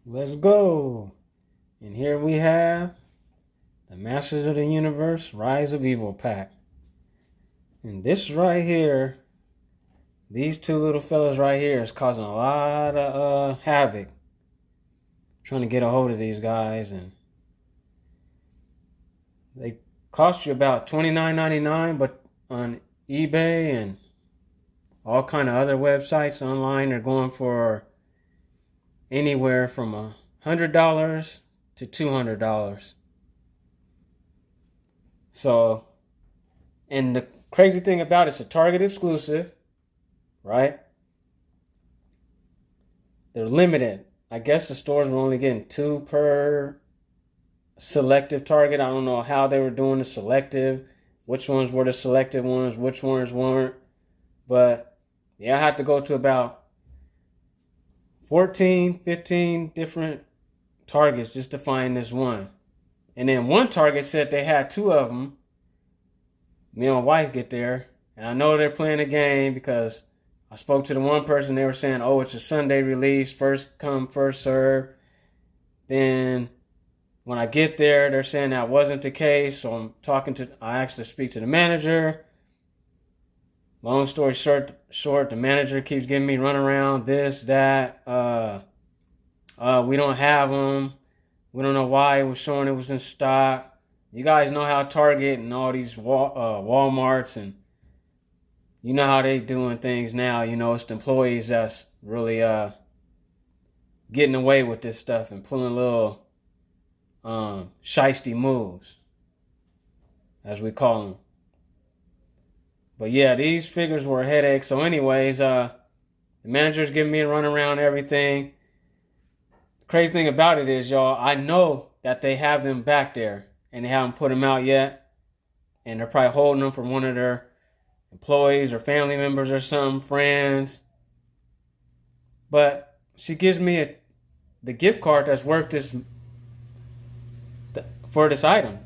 Let's go. And here we have the Masters of the Universe Rise of Evil pack. And this right here, these two little fellas right here is causing a lot of havoc. Trying to get a hold of these guys, and they cost you about $29.99, but on eBay and all kind of other websites online, they're going for anywhere from $100 to $200. So, and the crazy thing about it's a Target exclusive, right? They're limited. I guess the stores were only getting two per selective Target. I don't know how they were doing the selective, which ones were the selected ones, which ones weren't. But yeah, I had to go to about 14, 15 different Targets just to find this one. And then one Target said they had two of them. Me and my wife get there, and I know they're playing a game because I spoke to the one person. They were saying, "Oh, it's a Sunday release, first come, first serve." Then when I get there, they're saying that wasn't the case. So I asked to speak to the manager. Long story short, the manager keeps giving me runaround, this, that. We don't have them. We don't know why it was showing it was in stock. You guys know how Target and all these Walmarts, and you know how they doing things now. You know, it's the employees that's really getting away with this stuff and pulling little shiesty moves, as we call them. But yeah, these figures were a headache. So anyways, the manager's giving me a run around everything. The crazy thing about it is, y'all, I know that they have them back there and they haven't put them out yet. And they're probably holding them for one of their employees or family members or some friends. But she gives me the gift card that's worth for this item.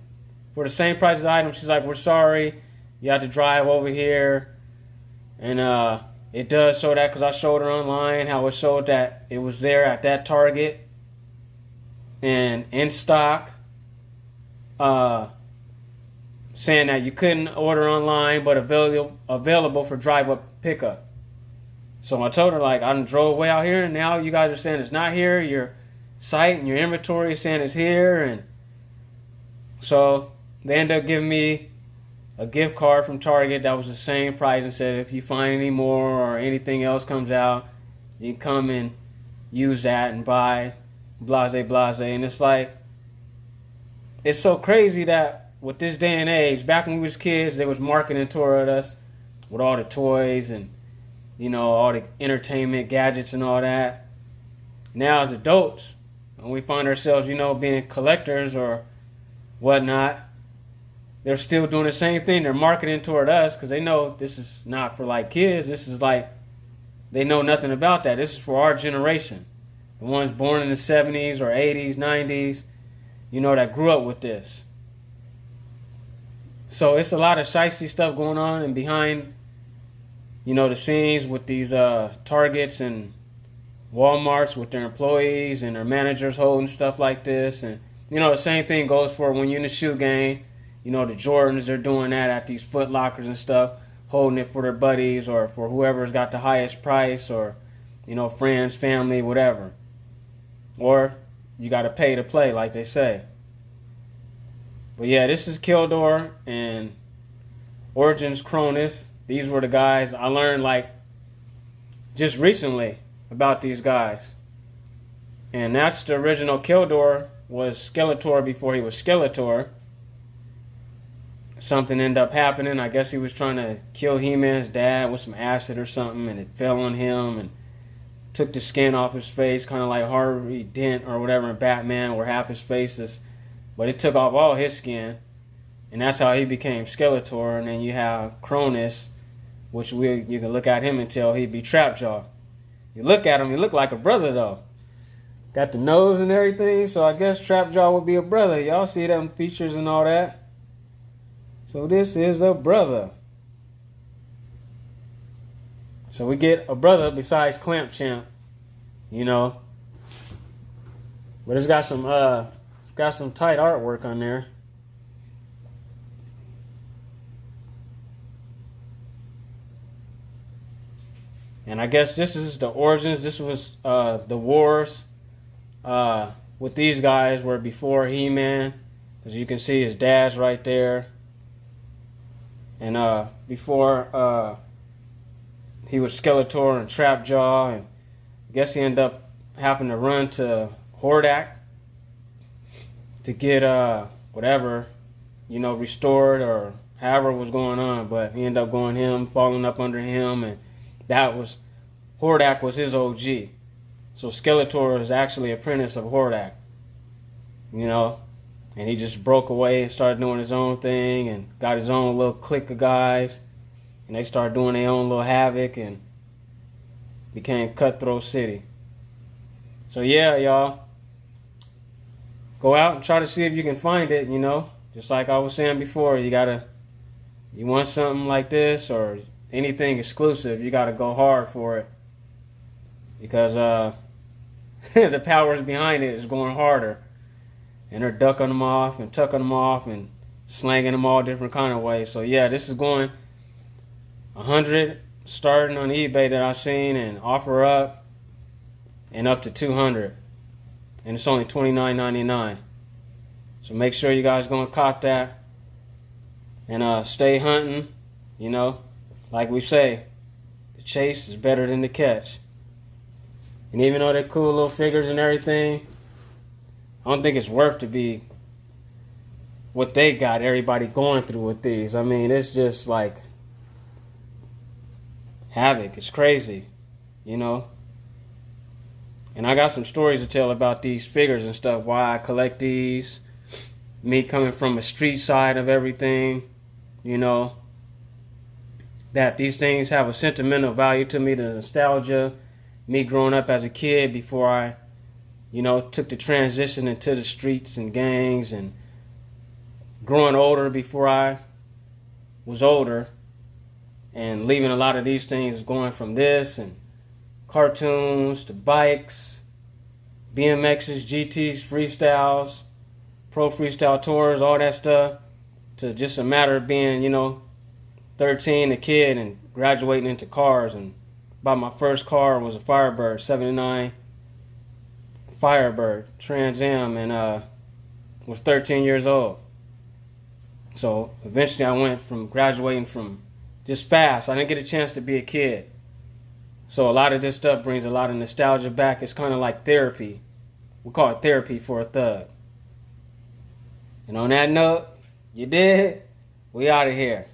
For the same price as the item, she's like, "We're sorry. You have to drive over here." And it does show that because I showed her online how it showed that it was there at that Target and in stock. Saying that you couldn't order online, but available for drive-up pickup. So I told her, like, I drove way out here, and now you guys are saying it's not here. Your site and your inventory is saying it's here, and so they ended up giving me a gift card from Target that was the same price and said if you find any more or anything else comes out, you can come and use that and buy blase blase. And it's like, it's so crazy that with this day and age, back when we was kids, they was marketing toward us with all the toys and, you know, all the entertainment gadgets and all that. Now as adults, when we find ourselves, you know, being collectors or whatnot, they're still doing the same thing. They're marketing toward us because they know this is not for like kids. This is like, they know nothing about that. This is for our generation. The ones born in the 70s or 80s, 90s, you know, that grew up with this. So it's a lot of shiesty stuff going on and behind, you know, the scenes with these Targets and Walmarts with their employees and their managers holding stuff like this. And, you know, the same thing goes for when you're in the shoe game. You know, the Jordans, they're doing that at these Foot Lockers and stuff, holding it for their buddies or for whoever's got the highest price or, you know, friends, family, whatever. Or you got to pay to play, like they say. But yeah, this is Kildor and Origins Cronus. These were the guys I learned like just recently about these guys. And that's the original Kildor, was Skeletor before he was Skeletor. Something ended up happening. I guess he was trying to kill He-Man's dad with some acid or something, and it fell on him and took the skin off his face, kind of like Harvey Dent or whatever in Batman, where half his face is. But it took off all his skin, and that's how he became Skeletor. And then you have Cronus, which you can look at him and tell he'd be Trapjaw. You look at him, he look like a brother though. Got the nose and everything, so I guess Trapjaw would be a brother. Y'all see them features and all that. So this is a brother. So we get a brother besides Clamp Champ, you know. But it's got some tight artwork on there. And I guess this is the origins. This was the wars with these guys were before He-Man. As you can see, his dad's right there. And before he was Skeletor and Trapjaw, and I guess he ended up having to run to Hordak to get whatever, restored or however was going on. But he ended up falling up under him, and Hordak was his OG. So Skeletor is actually apprentice of Hordak, and he just broke away and started doing his own thing and got his own little clique of guys, and they started doing their own little havoc and became Cutthroat City. So yeah, y'all, go out and try to see if you can find it, just like I was saying before. You want something like this or anything exclusive, you gotta go hard for it, because the powers behind it is going harder, and they're ducking them off and tucking them off and slanging them all different kind of ways. So yeah, this is going 100 starting on eBay that I've seen, and offer up and up to 200, and it's only $29.99. So make sure you guys go and cop that, and stay hunting. Like we say, the chase is better than the catch. And even though they're cool little figures and everything, I don't think it's worth to be what they got everybody going through with these. I mean, it's just like havoc. It's crazy, And I got some stories to tell about these figures and stuff, why I collect these. Me coming from a street side of everything, that these things have a sentimental value to me, the nostalgia, me growing up as a kid before I, took the transition into the streets and gangs, and growing older before I was older, and leaving a lot of these things, going from this and cartoons to bikes, BMXs, GTs, freestyles, pro freestyle tours, all that stuff, to just a matter of being, 13, a kid, and graduating into cars. And bought my first car was a Firebird, 79 Firebird Trans Am, and was 13 years old. So eventually I went from graduating from just fast. I didn't get a chance to be a kid. So a lot of this stuff brings a lot of nostalgia back. It's kind of like therapy. We call it therapy for a thug. And on that note, you did? We out of here.